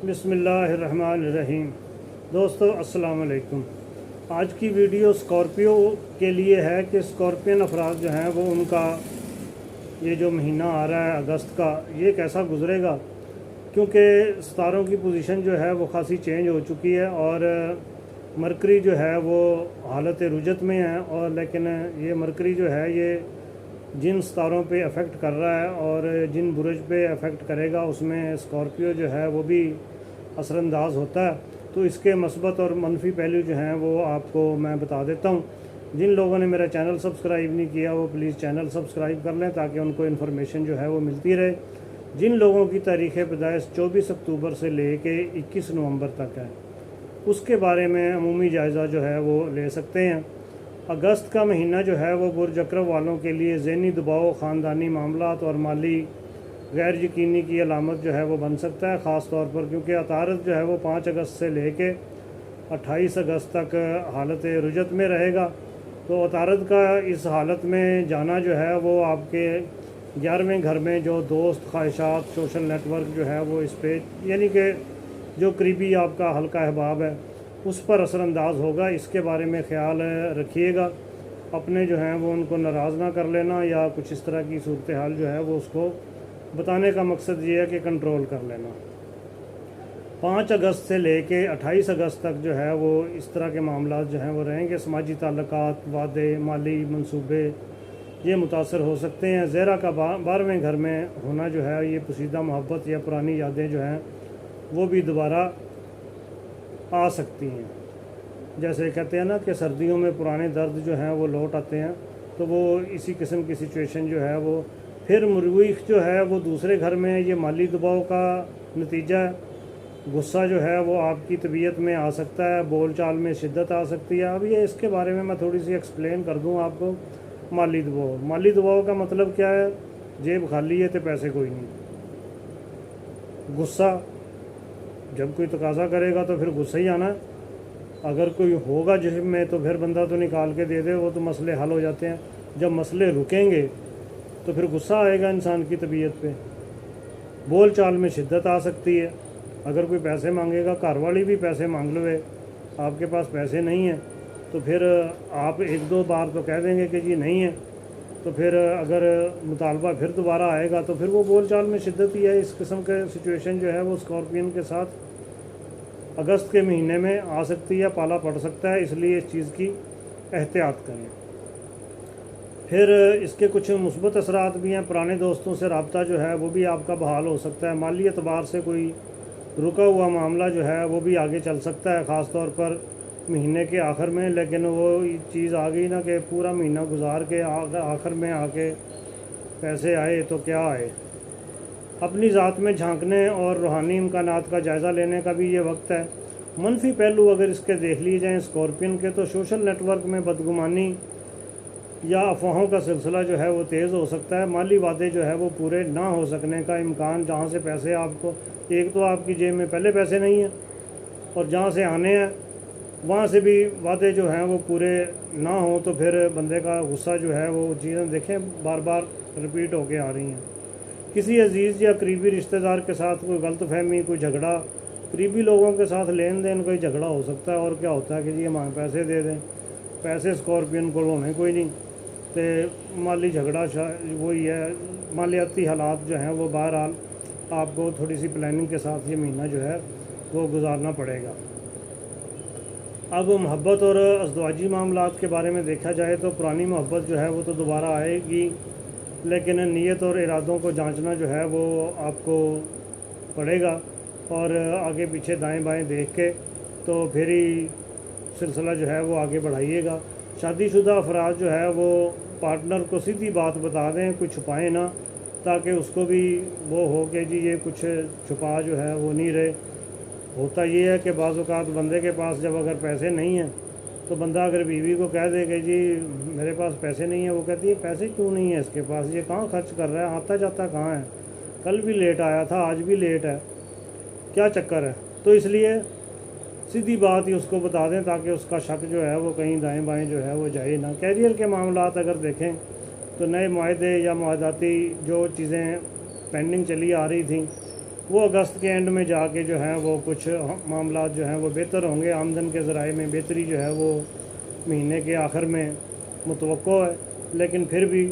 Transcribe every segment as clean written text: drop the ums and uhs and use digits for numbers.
बिस्मिल्लाहिर्रहमानिर्रहीम। दोस्तों अस्सलाम वालेकुम। आज की वीडियो स्कॉर्पियो के लिए है कि स्कॉर्पियन अफराद जो हैं वो उनका ये जो महीना आ रहा है अगस्त का, ये कैसा गुजरेगा, क्योंकि सितारों की पोजीशन जो है वो खासी चेंज हो चुकी है और मरकरी जो है वो हालत रुजत में है। और लेकिन ये मरकरी जो है ये जिन सितारों पे अफेक्ट कर रहा है और जिन बुरुज पे अफेक्ट करेगा उसमें स्कॉर्पियो जो है वो भी असरअंदाज होता है। तो इसके मस्बत और मनफी पहलू जो हैं वो आपको मैं बता देता हूँ। जिन लोगों ने मेरा चैनल सब्सक्राइब नहीं किया वो प्लीज़ चैनल सब्सक्राइब कर लें ताकि उनको इन्फॉर्मेशन जो है वो मिलती रहे। जिन लोगों की तारीख़ पैदाइश 24 अक्टूबर से ले के 21 नवंबर तक है, उसके बारे में अमूमी जायज़ा जो है वो ले सकते हैं। अगस्त का महीना जो है वो बुर्ज अकरब वालों के लिए ज़हनी दबाव, ख़ानदानी मामलात और माली गैर यकीनी की अलामत जो है वो बन सकता है, ख़ास तौर पर क्योंकि अतारद जो है वो 5 अगस्त से लेके 28 अगस्त तक हालत रुजत में रहेगा। तो अतारद का इस हालत में जाना जो है वो आपके 11वें घर में जो दोस्त, ख्वाहिशात, सोशल नेटवर्क जो है वो इस पे, यानी कि जो करीबी आपका हल्का अहबाब है उस पर असरअंदाज होगा। इसके बारे में ख्याल रखिएगा, अपने जो हैं वो उनको नाराज़ ना कर लेना या कुछ इस तरह की सूरत हाल जो है वो उसको बताने का मकसद ये है कि कंट्रोल कर लेना। 5 अगस्त से लेके 28 अगस्त तक जो है वो इस तरह के मामला जो हैं वो रहेंगे। समाजी ताल्लुकात, वादे, माली मंसूबे ये मुतासर हो सकते हैं। ज़हरा का 12वें घर में होना जो है ये पोशीदा मोहब्बत या पुरानी यादें जो हैं वो भी दोबारा आ सकती हैं। जैसे कहते हैं ना कि सर्दियों में पुराने दर्द जो हैं वो लौट आते हैं, तो वो इसी किस्म की सिचुएशन जो है वो फिर मुरीख जो है वो दूसरे घर में ये माली दबाव का नतीजा है। गुस्सा जो है वो आपकी तबीयत में आ सकता है, बोल चाल में शिद्दत आ सकती है। अब ये इसके बारे में मैं थोड़ी सी एक्सप्लेन कर दूं आपको। माली दबाव का मतलब क्या है? जेब खाली है तो पैसे कोई नहीं। गुस्सा जब कोई तकाजा करेगा तो फिर गुस्सा ही आना है। अगर कोई होगा जेब में तो फिर बंदा तो निकाल के दे दे, वो तो मसले हल हो जाते हैं। जब मसले रुकेंगे तो फिर गुस्सा आएगा इंसान की तबीयत पे। बोल चाल में शिद्दत आ सकती है। अगर कोई पैसे मांगेगा, घर वाली भी पैसे मांग लो, आपके पास पैसे नहीं हैं तो फिर आप 1-2 बार तो कह देंगे कि जी नहीं है, तो फिर अगर मुतालबा फिर दोबारा आएगा तो फिर वो बोल चाल में शिद्दत ही है। इस किस्म के सिचुएशन जो है वो स्कॉर्पियन के साथ अगस्त के महीने में आ सकती है, पाला पड़ सकता है, इसलिए इस चीज़ की एहतियात करें। फिर इसके कुछ मुस्बत असरात भी हैं। पुराने दोस्तों से रब्ता जो है वो भी आपका बहाल हो सकता है। माली एतबार से कोई रुका हुआ मामला जो है वो भी आगे चल सकता है, ख़ास तौर पर महीने के आखिर में। लेकिन वो चीज़ आ गई ना कि पूरा महीना गुजार के आखिर में आके पैसे आए तो क्या आए। अपनी ज़ात में झांकने और रूहानी इम्कानात का जायज़ा लेने का भी ये वक्त है। मनफी पहलू अगर इसके देख लिए जाएँ स्कॉर्पियन के, तो सोशल नेटवर्क में बदगुमानी या अफवाहों का सिलसिला जो है वो तेज़ हो सकता है। माली वादे जो है वो पूरे ना हो सकने का इम्कान, जहाँ से पैसे आपको, एक तो आपकी जेब में पहले पैसे नहीं हैं और जहाँ से आने हैं वहाँ से भी वादे जो हैं वो पूरे ना हो, तो फिर बंदे का गुस्सा जो है वो चीज़ें देखें बार बार रिपीट होके आ रही हैं। किसी अजीज़ या करीबी रिश्तेदार के साथ कोई गलतफहमी, कोई झगड़ा, करीबी लोगों के साथ लेन देन कोई झगड़ा हो सकता है। और क्या होता है कि जी हमारे पैसे दे दें, पैसे स्कॉर्पियन को होने कोई नहीं, तो माली झगड़ा वही है। मालियाती हालात जो हैं वो बहरहाल आपको थोड़ी सी प्लानिंग के साथ ये महीना जो है वो गुजारना पड़ेगा। अब मोहब्बत और अज़दवाजी मामलात के बारे में देखा जाए तो पुरानी मोहब्बत जो है वो तो दोबारा आएगी, लेकिन नीयत और इरादों को जांचना जो है वो आपको पड़ेगा और आगे पीछे दाएं बाएं देख के तो फिर ही सिलसिला जो है वो आगे बढ़ाइएगा। शादीशुदा अफराद जो है वो पार्टनर को सीधी बात बता दें, कुछ छुपाएं ना, ताकि उसको भी वो हो कि जी ये कुछ छुपा जो है वो नहीं रहे। होता ये है कि बाज़ औक़ात बंदे के पास जब अगर पैसे नहीं हैं तो बंदा अगर बीवी को कह दे कि जी मेरे पास पैसे नहीं है, वो कहती है पैसे क्यों नहीं है इसके पास, ये कहाँ खर्च कर रहा है, आता जाता कहाँ है, कल भी लेट आया था, आज भी लेट है, क्या चक्कर है। तो इसलिए सीधी बात ही उसको बता दें ताकि उसका शक जो है वो कहीं दाएं बाएं जो है वो जाए ना। कैरियर के मामलात अगर देखें तो नए मुआहदे या मुआहदाती जो चीज़ें पेंडिंग चली आ रही थी वो अगस्त के एंड में जाके जो है वो कुछ मामलात जो हैं वो बेहतर होंगे। आमदन के ज़राए में बेहतरी जो है वो महीने के आखिर में मुतवक्को है, लेकिन फिर भी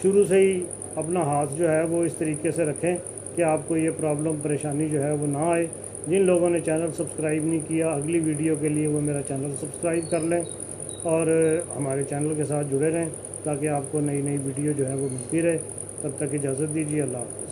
शुरू से ही अपना हाथ जो है वो इस तरीके से रखें कि आपको ये प्रॉब्लम परेशानी जो है वो ना आए। जिन लोगों ने चैनल सब्सक्राइब नहीं किया, अगली वीडियो के लिए वो मेरा चैनल सब्सक्राइब कर लें और हमारे चैनल के साथ जुड़े रहें ताकि आपको नई नई वीडियो जो है वो मिलती रहे। तब तक इजाज़त दीजिए। अल्लाह हाफ़िज़।